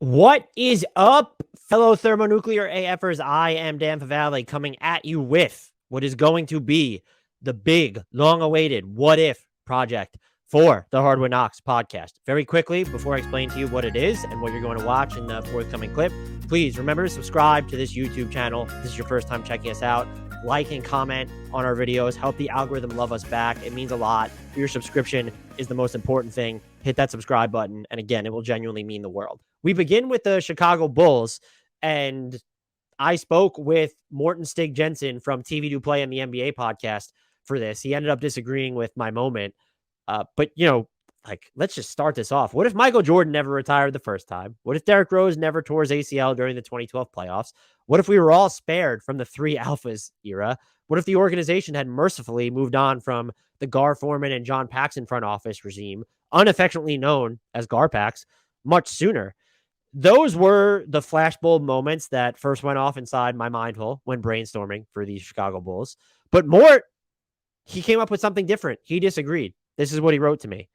What is up, fellow thermonuclear AFers? I am Dan Favale coming at you with what is going to be the big, long-awaited What If project for the Hardwood Knocks podcast. Very quickly, before I explain to you what it is and what you're going to watch in the forthcoming clip, please remember to subscribe to this YouTube channel. If this is your first time checking us out. Like and comment on our videos. Help the algorithm love us back. It means a lot. Your subscription is the most important thing. Hit that subscribe button. And again, it will genuinely mean the world. We begin with the Chicago Bulls. And I spoke with Morten Stig Jensen from TV to Play and the NBA podcast for this. He ended up disagreeing with my moment. But, let's just start this off. What if Michael Jordan never retired the first time? What if Derrick Rose never tore his ACL during the 2012 playoffs? What if we were all spared from the three alphas era? What if the organization had mercifully moved on from the Gar Forman and John Paxson front office regime, unaffectionately known as Garpax, much sooner? Those were the flashbulb moments that first went off inside my mind hole when brainstorming for the Chicago Bulls. But Mort, he came up with something different. He disagreed. This is what he wrote to me.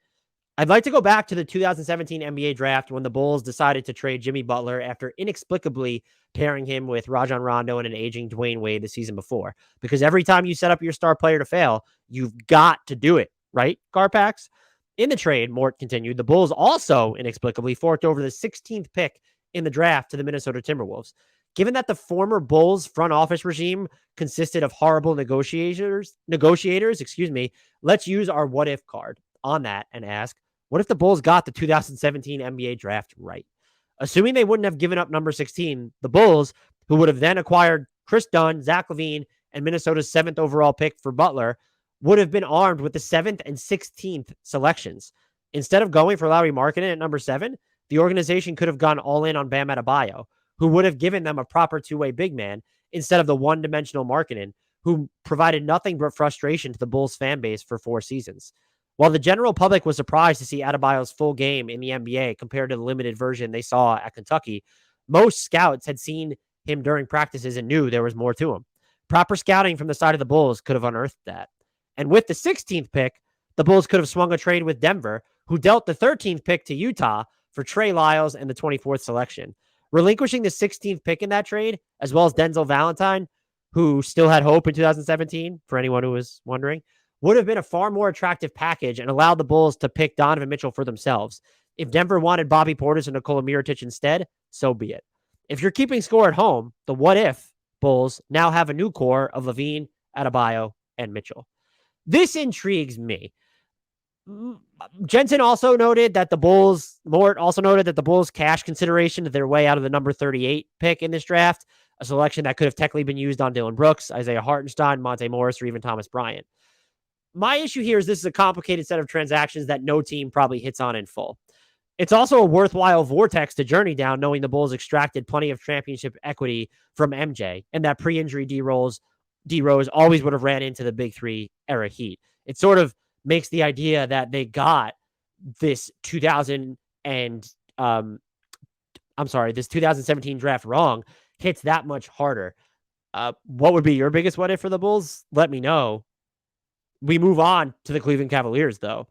I'd like to go back to the 2017 NBA draft when the Bulls decided to trade Jimmy Butler after inexplicably pairing him with Rajon Rondo and an aging Dwayne Wade the season before. Because every time you set up your star player to fail, you've got to do it, right, Garpax? In the trade, Mort continued, the Bulls also inexplicably forked over the 16th pick in the draft to the Minnesota Timberwolves. Given that the former Bulls front office regime consisted of horrible negotiators, let's use our what if card on that and ask, what if the Bulls got the 2017 NBA draft right? Assuming they wouldn't have given up number 16, the Bulls, who would have then acquired Chris Dunn, Zach LaVine, and Minnesota's 7th overall pick for Butler, would have been armed with the 7th and 16th selections. Instead of going for Lauri Markkanen at number 7, the organization could have gone all in on Bam Adebayo, who would have given them a proper two-way big man instead of the one-dimensional Markkanen, who provided nothing but frustration to the Bulls fan base for 4 seasons. While the general public was surprised to see Adebayo's full game in the NBA compared to the limited version they saw at Kentucky, most scouts had seen him during practices and knew there was more to him. Proper scouting from the side of the Bulls could have unearthed that. And with the 16th pick, the Bulls could have swung a trade with Denver, who dealt the 13th pick to Utah for Trey Lyles and the 24th selection. Relinquishing the 16th pick in that trade, as well as Denzel Valentine, who still had hope in 2017, for anyone who was wondering, would have been a far more attractive package and allowed the Bulls to pick Donovan Mitchell for themselves. If Denver wanted Bobby Portis and Nikola Mirotic instead, so be it. If you're keeping score at home, the what if Bulls now have a new core of LaVine, Adebayo, and Mitchell. This intrigues me. Jensen also noted that Mort also noted that the Bulls cash consideration to their way out of the number 38 pick in this draft, a selection that could have technically been used on Dylan Brooks, Isaiah Hartenstein, Monte Morris, or even Thomas Bryant. My issue here is this is a complicated set of transactions that no team probably hits on in full. It's also a worthwhile vortex to journey down, knowing the Bulls extracted plenty of championship equity from MJ, and that pre-injury D Rose always would have ran into the Big Three era Heat. It sort of makes the idea that they got this 2017 draft wrong hits that much harder. What would be your biggest what if for the Bulls? Let me know. We move on to the Cleveland Cavaliers, though.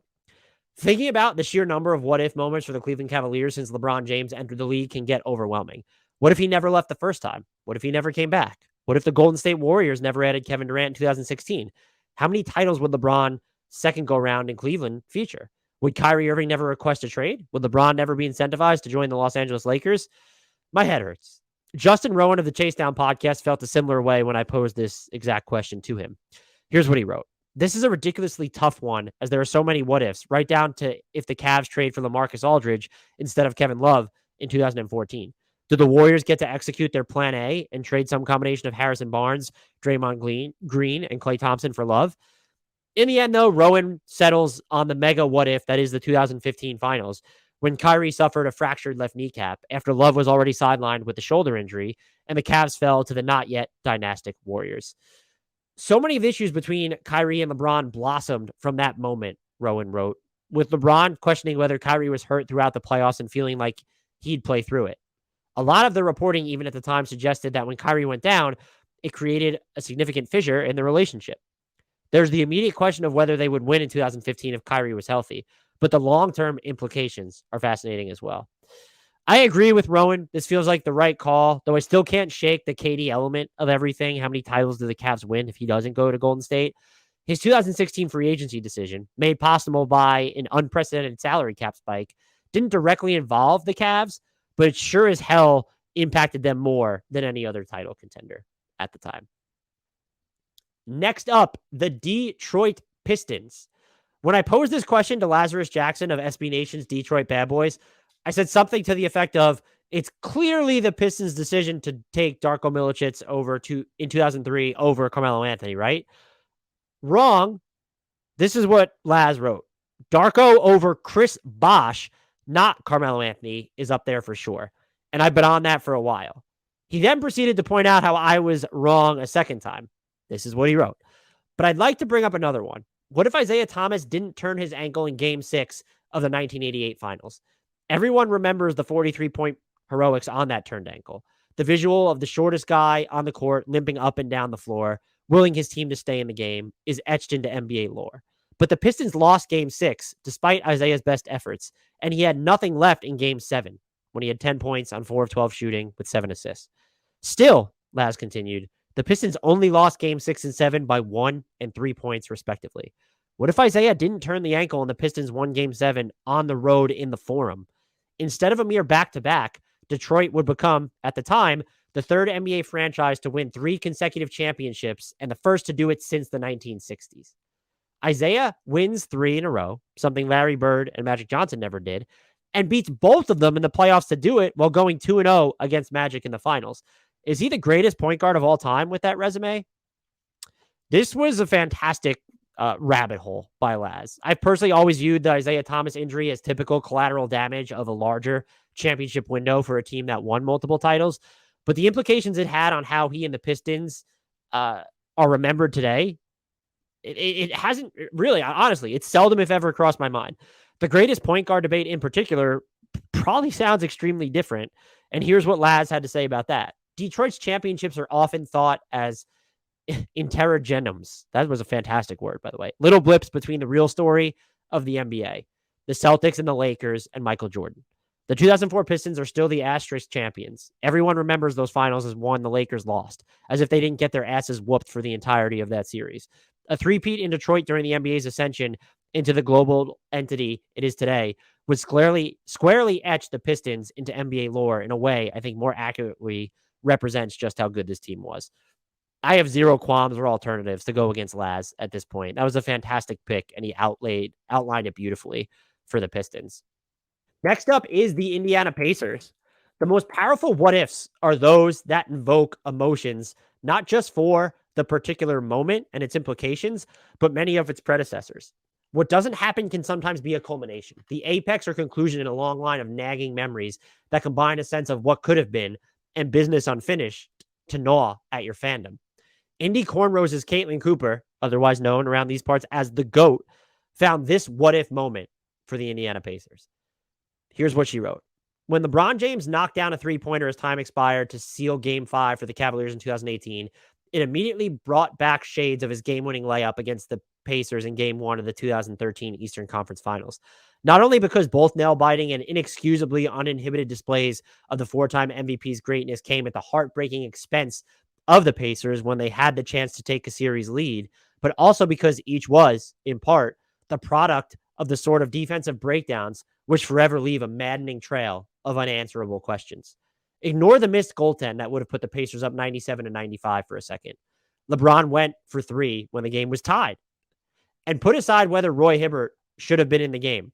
Thinking about the sheer number of what if moments for the Cleveland Cavaliers since LeBron James entered the league can get overwhelming. What if he never left the first time? What if he never came back? What if the Golden State Warriors never added Kevin Durant in 2016? How many titles would LeBron's second go round in Cleveland feature? Would Kyrie Irving never request a trade? Would LeBron never be incentivized to join the Los Angeles Lakers? My head hurts. Justin Rowan of the Chase Down podcast felt a similar way when I posed this exact question to him. Here's what he wrote. This is a ridiculously tough one, as there are so many what-ifs, right down to if the Cavs trade for LaMarcus Aldridge instead of Kevin Love in 2014. Do the Warriors get to execute their plan A and trade some combination of Harrison Barnes, Draymond Green, and Klay Thompson for Love? In the end, though, Rowan settles on the mega what-if that is the 2015 finals, when Kyrie suffered a fractured left kneecap after Love was already sidelined with a shoulder injury, and the Cavs fell to the not-yet dynastic Warriors. So many of the issues between Kyrie and LeBron blossomed from that moment, Rowan wrote, with LeBron questioning whether Kyrie was hurt throughout the playoffs and feeling like he'd play through it. A lot of the reporting, even at the time, suggested that when Kyrie went down, it created a significant fissure in the relationship. There's the immediate question of whether they would win in 2015 if Kyrie was healthy, but the long-term implications are fascinating as well. I agree with Rowan. This feels like the right call, though I still can't shake the KD element of everything. How many titles do the Cavs win if he doesn't go to Golden State? His 2016 free agency decision, made possible by an unprecedented salary cap spike, didn't directly involve the Cavs, but it sure as hell impacted them more than any other title contender at the time. Next up, the Detroit Pistons. When I posed this question to Lazarus Jackson of SB Nation's Detroit Bad Boys, I said something to the effect of, it's clearly the Pistons' decision to take Darko Milicic in 2003 over Carmelo Anthony, right? Wrong. This is what Laz wrote. Darko over Chris Bosh, not Carmelo Anthony, is up there for sure. And I've been on that for a while. He then proceeded to point out how I was wrong a second time. This is what he wrote. But I'd like to bring up another one. What if Isaiah Thomas didn't turn his ankle in Game 6 of the 1988 finals? Everyone remembers the 43-point heroics on that turned ankle. The visual of the shortest guy on the court limping up and down the floor, willing his team to stay in the game, is etched into NBA lore. But the Pistons lost Game 6 despite Isaiah's best efforts, and he had nothing left in Game 7 when he had 10 points on 4 of 12 shooting with 7 assists. Still, Laz continued, the Pistons only lost Game 6 and 7 by 1 and 3 points, respectively. What if Isaiah didn't turn the ankle and the Pistons won Game 7 on the road in the Forum? Instead of a mere back-to-back, Detroit would become, at the time, the third NBA franchise to win 3 consecutive championships and the first to do it since the 1960s. Isaiah wins 3 in a row, something Larry Bird and Magic Johnson never did, and beats both of them in the playoffs to do it while going 2-0 against Magic in the finals. Is he the greatest point guard of all time with that resume? This was a fantastic rabbit hole by Laz. I've personally always viewed the Isaiah Thomas injury as typical collateral damage of a larger championship window for a team that won multiple titles. But the implications it had on how he and the Pistons are remembered today, it hasn't really, honestly, it's seldom, if ever, crossed my mind. The greatest point guard debate in particular probably sounds extremely different. And here's what Laz had to say about that. Detroit's championships are often thought as interregnums. That was a fantastic word, by the way. Little blips between the real story of the NBA, the Celtics and the Lakers and Michael Jordan. The 2004 Pistons are still the asterisk champions. Everyone remembers those finals as one the Lakers lost, as if they didn't get their asses whooped for the entirety of that series. A three-peat in Detroit during the NBA's ascension into the global entity it is today would squarely etch the Pistons into NBA lore in a way I think more accurately represents just how good this team was. I have zero qualms or alternatives to go against Laz at this point. That was a fantastic pick, and he outlined it beautifully for the Pistons. Next up is the Indiana Pacers. The most powerful what-ifs are those that invoke emotions, not just for the particular moment and its implications, but many of its predecessors. What doesn't happen can sometimes be a culmination, the apex or conclusion in a long line of nagging memories that combine a sense of what could have been and business unfinished to gnaw at your fandom. Indy Cornrows' Caitlin Cooper, otherwise known around these parts as the GOAT, found this what-if moment for the Indiana Pacers. Here's what she wrote. When LeBron James knocked down a three-pointer as time expired to seal Game 5 for the Cavaliers in 2018, it immediately brought back shades of his game-winning layup against the Pacers in Game 1 of the 2013 Eastern Conference Finals. Not only because both nail-biting and inexcusably uninhibited displays of the four-time MVP's greatness came at the heartbreaking expense of the Pacers when they had the chance to take a series lead, but also because each was, in part, the product of the sort of defensive breakdowns which forever leave a maddening trail of unanswerable questions. Ignore the missed goaltend that would have put the Pacers up 97-95 for a second. LeBron went for 3 when the game was tied. And put aside whether Roy Hibbert should have been in the game.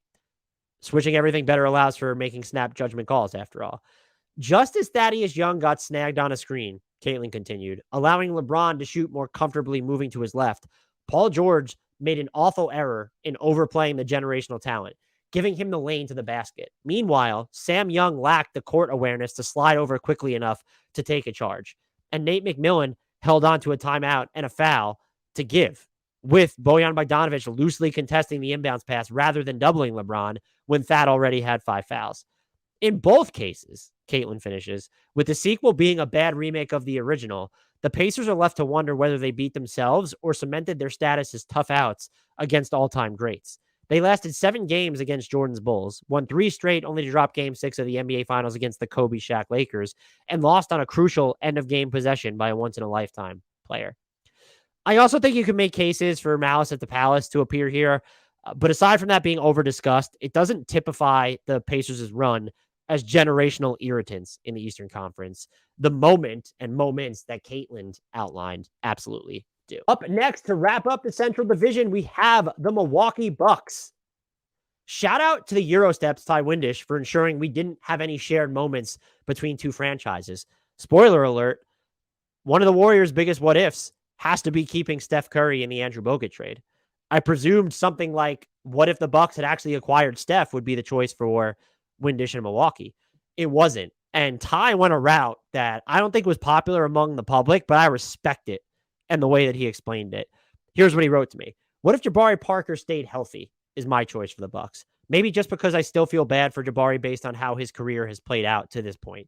Switching everything better allows for making snap judgment calls, after all. Just as Thaddeus Young got snagged on a screen, Caitlin continued, allowing LeBron to shoot more comfortably moving to his left, Paul George made an awful error in overplaying the generational talent, giving him the lane to the basket. Meanwhile, Sam Young lacked the court awareness to slide over quickly enough to take a charge. And Nate McMillan held on to a timeout and a foul to give, with Bojan Bogdanovic loosely contesting the inbounds pass rather than doubling LeBron when Thad already had 5 fouls. In both cases, Caitlin finishes, with the sequel being a bad remake of the original, the Pacers are left to wonder whether they beat themselves or cemented their status as tough outs against all-time greats. They lasted 7 games against Jordan's Bulls, won 3 straight only to drop game 6 of the NBA Finals against the Kobe Shaq Lakers, and lost on a crucial end-of-game possession by a once-in-a-lifetime player. I also think you can make cases for Malice at the Palace to appear here, but aside from that being over-discussed, it doesn't typify the Pacers' run as generational irritants in the Eastern Conference. The moment and moments that Caitlin outlined absolutely do. Up next, to wrap up the Central Division, we have the Milwaukee Bucks. Shout out to the Eurosteps, Ty Windish, for ensuring we didn't have any shared moments between two franchises. Spoiler alert, one of the Warriors' biggest what-ifs has to be keeping Steph Curry in the Andrew Bogut trade. I presumed something like, what if the Bucks had actually acquired Steph would be the choice for Windish and Milwaukee. It wasn't. And Ty went a route that I don't think was popular among the public, but I respect it and the way that he explained it. Here's what he wrote to me. What if Jabari Parker stayed healthy is my choice for the Bucks. Maybe just because I still feel bad for Jabari based on how his career has played out to this point.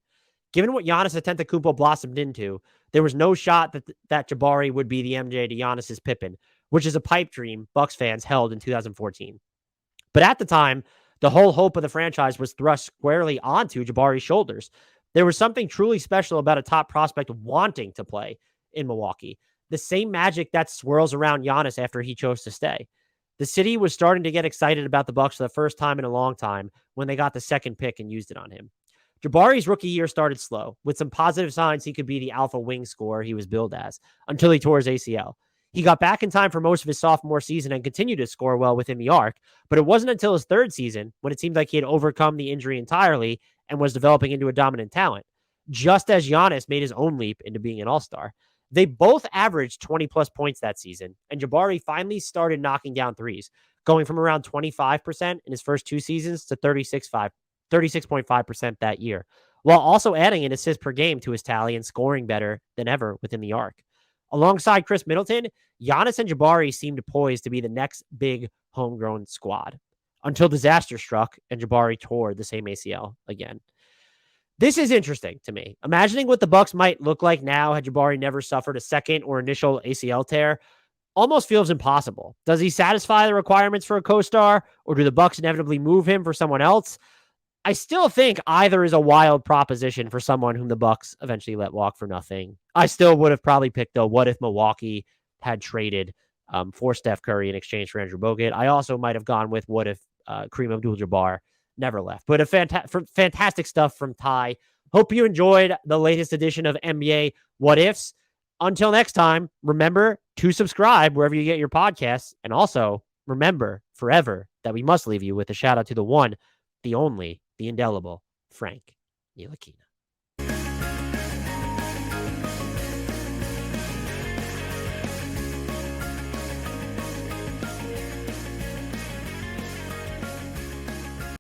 Given what Giannis Antetokounmpo blossomed into, there was no shot that Jabari would be the MJ to Giannis's Pippen, which is a pipe dream Bucks fans held in 2014. But at the time, the whole hope of the franchise was thrust squarely onto Jabari's shoulders. There was something truly special about a top prospect wanting to play in Milwaukee. The same magic that swirls around Giannis after he chose to stay. The city was starting to get excited about the Bucks for the first time in a long time when they got the second pick and used it on him. Jabari's rookie year started slow, with some positive signs he could be the alpha wing scorer he was billed as, until he tore his ACL. He got back in time for most of his sophomore season and continued to score well within the arc, but it wasn't until his third season when it seemed like he had overcome the injury entirely and was developing into a dominant talent, just as Giannis made his own leap into being an all-star. They both averaged 20-plus points that season, and Jabari finally started knocking down threes, going from around 25% in his first 2 seasons to 36.5% that year, while also adding an assist per game to his tally and scoring better than ever within the arc. Alongside Chris Middleton, Giannis and Jabari seemed poised to be the next big homegrown squad until disaster struck and Jabari tore the same ACL again. This is interesting to me. Imagining what the Bucks might look like now had Jabari never suffered a second or initial ACL tear almost feels impossible. Does he satisfy the requirements for a co-star, or do the Bucks inevitably move him for someone else? I still think either is a wild proposition for someone whom the Bucks eventually let walk for nothing. I still would have probably picked, though, what if Milwaukee had traded for Steph Curry in exchange for Andrew Bogut. I also might have gone with what if Kareem Abdul-Jabbar never left. But fantastic stuff from Ty. Hope you enjoyed the latest edition of NBA What Ifs. Until next time, remember to subscribe wherever you get your podcasts. And also remember forever that we must leave you with a shout out to the one, the only, the indelible Frank Ntilikina.